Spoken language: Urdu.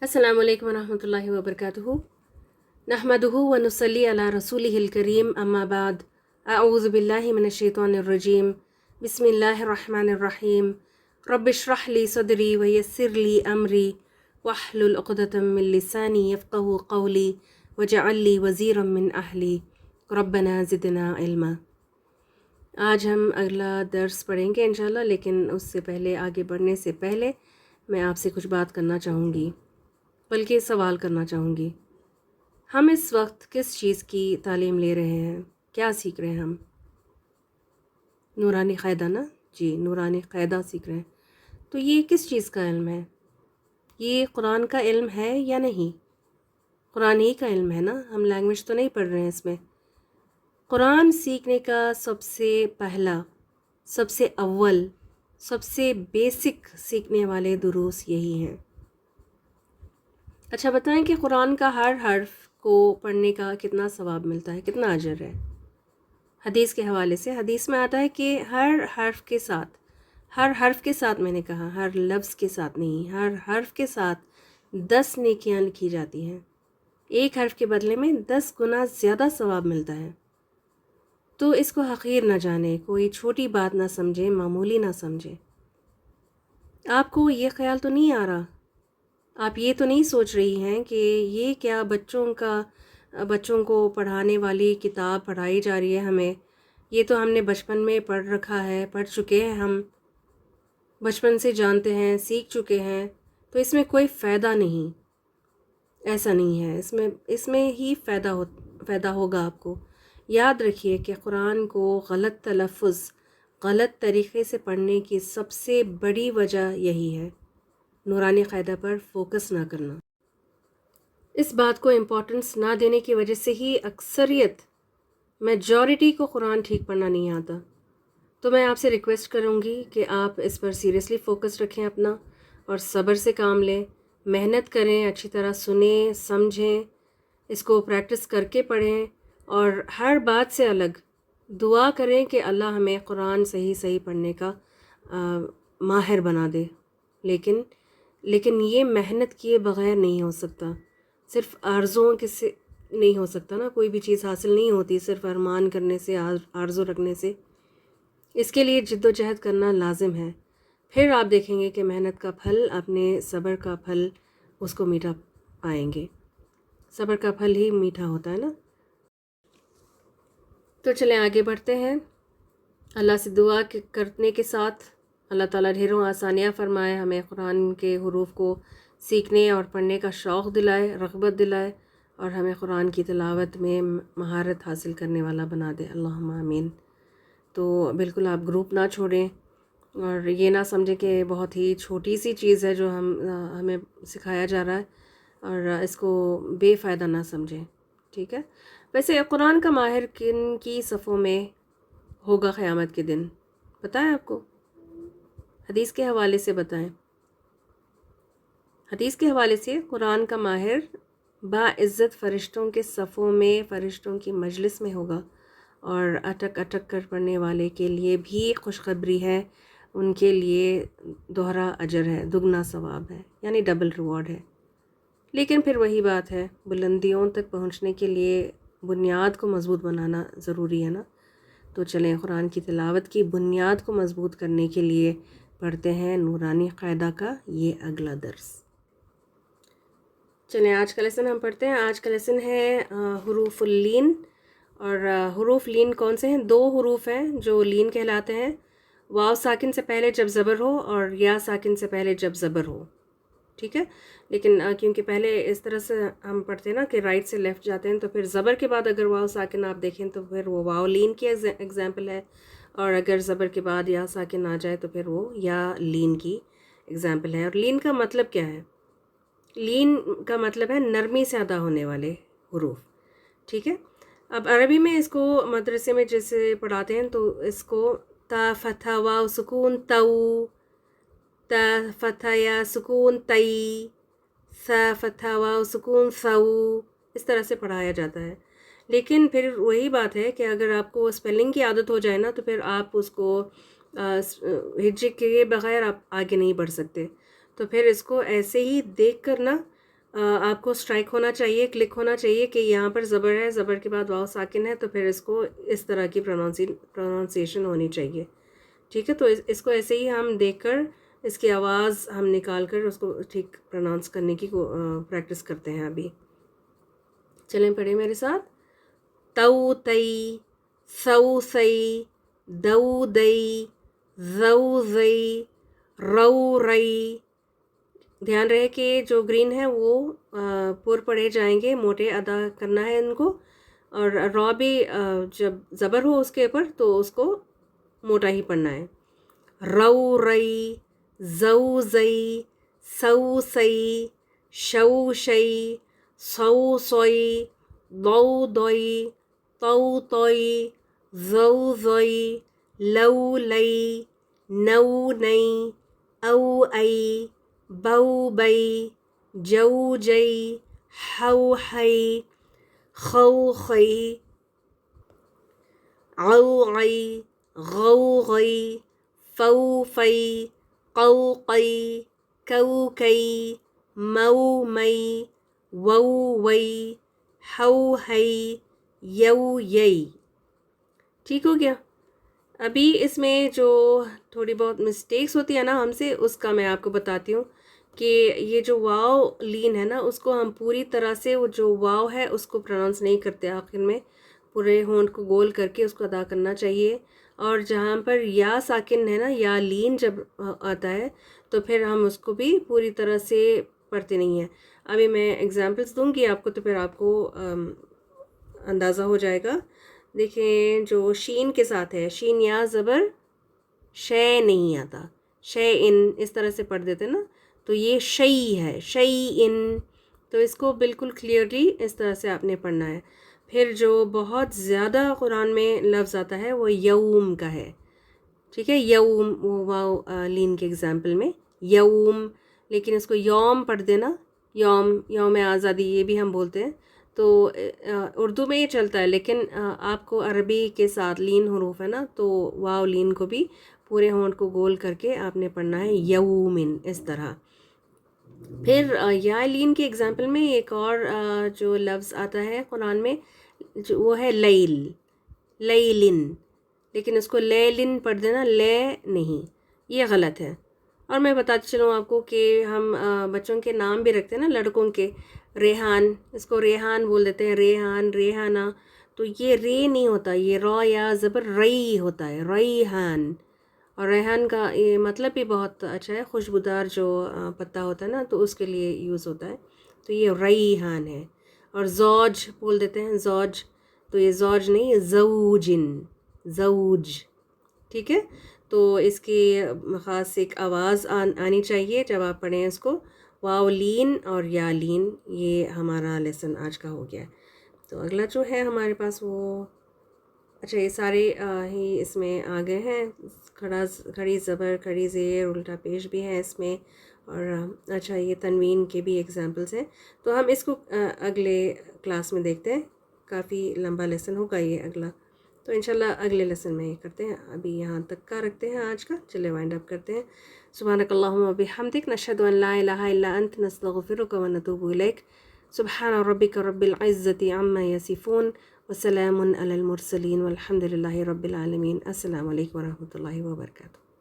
السلام علیکم ورحمۃ اللہ وبرکاتہ نحمدہ ونصلی علی رسولہ الکریم اما بعد اعوذ باللہ من الشیطان الرجیم بسم اللہ الرحمن الرحیم رب اشرح لی صدری ویسر لی امری واحلل عقدۃ من لسانی یفقہوا قولی واجعل لی وزیرا من اہلی ربنا زدنا علما۔ آج ہم اگلا درس پڑھیں گے انشاءاللہ، لیکن اس سے پہلے آگے بڑھنے سے پہلے میں آپ سے کچھ بات کرنا چاہوں گی، بلکہ سوال کرنا چاہوں گی۔ ہم اس وقت کس چیز کی تعلیم لے رہے ہیں؟ کیا سیکھ رہے ہیں ہم؟ نورانی قاعدہ نا؟ جی، نورانی قاعدہ سیکھ رہے ہیں۔ تو یہ کس چیز کا علم ہے؟ یہ قرآن کا علم ہے یا نہیں؟ قرآن ہی کا علم ہے نا، ہم لینگویج تو نہیں پڑھ رہے ہیں اس میں۔ قرآن سیکھنے کا سب سے پہلا، سب سے اول، سب سے بیسک سیکھنے والے دروس یہی ہیں۔ اچھا بتائیں کہ قرآن کا ہر حرف کو پڑھنے کا کتنا ثواب ملتا ہے، کتنا اجر ہے؟ حدیث کے حوالے سے حدیث میں آتا ہے کہ ہر حرف کے ساتھ، ہر حرف کے ساتھ، میں نے کہا ہر لفظ کے ساتھ نہیں، ہر حرف کے ساتھ 10 نیکیاں لکھی جاتی ہیں۔ ایک حرف کے بدلے میں 10 گنا زیادہ ثواب ملتا ہے۔ تو اس کو حقیر نہ جانے، کوئی چھوٹی بات نہ سمجھے، معمولی نہ سمجھے۔ آپ کو یہ خیال تو نہیں آ رہا، آپ یہ تو نہیں سوچ رہی ہیں کہ یہ کیا بچوں کو پڑھانے والی کتاب پڑھائی جا رہی ہے ہمیں، یہ تو ہم نے بچپن میں پڑھ رکھا ہے، پڑھ چکے ہیں، ہم بچپن سے جانتے ہیں، سیکھ چکے ہیں، تو اس میں کوئی فائدہ نہیں۔ ایسا نہیں ہے، اس میں ہی فائدہ ہوگا آپ کو۔ یاد رکھیے کہ قرآن کو غلط تلفظ، غلط طریقے سے پڑھنے کی سب سے بڑی وجہ یہی ہے، نورانی قاعدہ پر فوکس نہ کرنا۔ اس بات کو امپورٹنس نہ دینے کی وجہ سے ہی اکثریت، میجورٹی کو قرآن ٹھیک پڑھنا نہیں آتا۔ تو میں آپ سے ریکویسٹ کروں گی کہ آپ اس پر سیریسلی فوکس رکھیں اپنا، اور صبر سے کام لیں، محنت کریں، اچھی طرح سنیں، سمجھیں، اس کو پریکٹس کر کے پڑھیں، اور ہر بات سے الگ دعا کریں کہ اللہ ہمیں قرآن صحیح پڑھنے کا ماہر بنا دے۔ لیکن یہ محنت کیے بغیر نہیں ہو سکتا، صرف آرزوؤں کے سے نہیں ہو سکتا نا، کوئی بھی چیز حاصل نہیں ہوتی صرف ارمان کرنے سے، آرزو رکھنے سے۔ اس کے لیے جد و جہد کرنا لازم ہے، پھر آپ دیکھیں گے کہ محنت کا پھل، اپنے صبر کا پھل، اس کو میٹھا پائیں گے۔ صبر کا پھل ہی میٹھا ہوتا ہے نا۔ تو چلیں آگے بڑھتے ہیں۔ اللہ سے دعا کرنے کے ساتھ اللہ تعالیٰ ڈھیروں آسانیاں فرمائے، ہمیں قرآن کے حروف کو سیکھنے اور پڑھنے کا شوق دلائے، رغبت دلائے، اور ہمیں قرآن کی تلاوت میں مہارت حاصل کرنے والا بنا دے، اللہم آمین۔ تو بالکل آپ گروپ نہ چھوڑیں، اور یہ نہ سمجھیں کہ بہت ہی چھوٹی سی چیز ہے جو ہمیں سکھایا جا رہا ہے، اور اس کو بے فائدہ نہ سمجھیں، ٹھیک ہے؟ ویسے قرآن کا ماہر کن کی صفوں میں ہوگا قیامت کے دن، پتہ ہے آپ کو؟ حدیث کے حوالے سے بتائیں۔ حدیث کے حوالے سے قرآن کا ماہر باعزت فرشتوں کے صفوں میں، فرشتوں کی مجلس میں ہوگا، اور اٹک اٹک کر پڑھنے والے کے لیے بھی خوشخبری ہے، ان کے لیے دوہرا اجر ہے، دگنا ثواب ہے، یعنی ڈبل ریوارڈ ہے۔ لیکن پھر وہی بات ہے، بلندیوں تک پہنچنے کے لیے بنیاد کو مضبوط بنانا ضروری ہے نا۔ تو چلیں قرآن کی تلاوت کی بنیاد کو مضبوط کرنے کے لیے پڑھتے ہیں نورانی قاعدہ کا یہ اگلا درس۔ چلیں آج کا لیسن ہم پڑھتے ہیں۔ آج کا لیسن ہے حروف اللین، اور حروف لین کون سے ہیں؟ 2 حروف ہیں جو لین کہلاتے ہیں، واو ساکن سے پہلے جب زبر ہو، اور یا ساکن سے پہلے جب زبر ہو، ٹھیک ہے؟ لیکن کیونکہ پہلے اس طرح سے ہم پڑھتے ہیں نا کہ رائٹ سے لیفٹ جاتے ہیں، تو پھر زبر کے بعد اگر واو ساکن آپ دیکھیں تو پھر وہ واو لین کی ایگزامپل ہے، اور اگر زبر کے بعد یا ساکن آ جائے تو پھر وہ یا لین کی ایگزامپل ہے۔ اور لین کا مطلب کیا ہے؟ لین کا مطلب ہے نرمی سے ادا ہونے والے حروف، ٹھیک ہے؟ اب عربی میں اس کو مدرسے میں جیسے پڑھاتے ہیں تو اس کو تا فتح واو سکون تو، تا فتح یا سکون تئی، سا فتح واو سکون سو، اس طرح سے پڑھایا جاتا ہے۔ لیکن پھر وہی بات ہے کہ اگر آپ کو اسپیلنگ کی عادت ہو جائے نا تو پھر آپ اس کو ہجے کے بغیر آپ آگے نہیں بڑھ سکتے، تو پھر اس کو ایسے ہی دیکھ کر نا آپ کو اسٹرائک ہونا چاہیے، کلک ہونا چاہیے کہ یہاں پر زبر ہے، زبر کے بعد واو ساکن ہے، تو پھر اس کو اس طرح کی پروننسیشن ہونی چاہیے. ٹھیک ہے، تو اس کو ایسے ہی ہم دیکھ کر اس کی آواز ہم نکال کر اس کو ٹھیک پروناؤنس کرنے کی پریکٹس کرتے ہیں ابھی. چلیں پڑھیں میرے ساتھ. تو تئی، سو سئی، دو دئی، زو زئی، رو رئی. دھیان رہے کہ جو گرین ہے وہ پر پڑھے جائیں گے، موٹے ادا کرنا ہے ان کو، اور را بھی جب زبر ہو اس کے اوپر تو اس کو موٹا ہی پڑھنا ہے. رو رئی، زو زئی، سو سئی، شو شئی، سو سوئی، دو دوئی، تو توئی، زو زوئی، لو لئی، نو نئی، او ای، بو بئی، جو جئی، ہو ہئی، خو خئی، عو عئی، غو غئی، فو فئی، قو قئی، کو کئی، مو مئی، وو وئی، ہو ہئی، یو یئی. ٹھیک ہو گیا؟ ابھی اس میں جو تھوڑی بہت مسٹیکس ہوتی ہے نا ہم سے، اس کا میں آپ کو بتاتی ہوں کہ یہ جو واو لین ہے نا اس کو ہم پوری طرح سے وہ جو واو ہے اس کو پروناؤنس نہیں کرتے، آخر میں پورے ہونٹ کو گول کر کے اس کو ادا کرنا چاہیے. اور جہاں پر یا ساکن ہے نا، یا لین جب آتا ہے تو پھر ہم اس کو بھی پوری طرح سے پڑھتے نہیں ہیں. ابھی میں ایگزامپلس دوں گی آپ کو تو پھر آپ کو اندازہ ہو جائے گا. دیکھیں جو شین کے ساتھ ہے، شین یا زبر، شے نہیں آتا، شے ان اس طرح سے پڑھ دیتے نا، تو یہ شئی ہے، شئی ان. تو اس کو بالکل کلیئرلی اس طرح سے آپ نے پڑھنا ہے. پھر جو بہت زیادہ قرآن میں لفظ آتا ہے وہ یوم کا ہے. ٹھیک ہے، یوم، وہ واو لین کے ایگزامپل میں یوم، لیکن اس کو یوم پڑھ دینا، یوم، یوم آزادی یہ بھی ہم بولتے ہیں. تو اردو میں یہ چلتا ہے، لیکن آپ کو عربی کے ساتھ لین حروف ہے نا، تو واو لین کو بھی پورے ہونٹ کو گول کر کے آپ نے پڑھنا ہے یومن اس طرح. پھر یا لین کے ایگزامپل میں ایک اور جو لفظ آتا ہے قرآن میں وہ ہے لیل، لیلن، لیکن اس کو لیلن پڑھ دینا، لے نہیں، یہ غلط ہے. اور میں بتاتی چلوں آپ کو کہ ہم بچوں کے نام بھی رکھتے ہیں نا، لڑکوں کے، ریحان، اس کو ریحان بول دیتے ہیں، ریحان، ریحانہ. تو یہ رے نہیں ہوتا، یہ را یا زبر رئی ہوتا ہے، ریحان. اور ریحان کا یہ مطلب بھی بہت اچھا ہے، خوشبودار جو پتا ہوتا ہے نا، تو اس کے لیے یوز ہوتا ہے. تو یہ ریحان ہے. اور زوج بول دیتے ہیں، زوج، تو یہ زوج نہیں، زوجن، زوج. ٹھیک ہے، تو اس کی خاص ایک آواز آنی چاہیے جب آپ پڑھیں اس کو. واو لین اور یا لین، یہ ہمارا لیسن آج کا ہو گیا ہے. تو اگلا جو ہے ہمارے پاس وہ، اچھا یہ سارے ہی اس میں آ گئے ہیں. کھڑی زبر، کھڑی زیر، الٹا پیش بھی ہے اس میں. اور اچھا یہ تنوین کے بھی ایگزامپلس ہیں. تو ہم اس کو اگلے کلاس میں دیکھتے ہیں، کافی لمبا لیسن ہوگا یہ اگلا، تو انشاءاللہ اگلے لیسن میں یہ کرتے ہیں. ابھی یہاں تک کا رکھتے ہیں آج کا، چلے وائنڈ اپ کرتے ہیں. سبحانک اللہم و بحمدک، نشہد ان لا الہ الا انت، نستغفرک و نتوب الیک. سبحان ربک رب العزت عما یصفون، وسلام علی المرسلین، والحمد للہ رب العالمین. السلام علیکم ورحمۃ اللہ وبرکاتہ.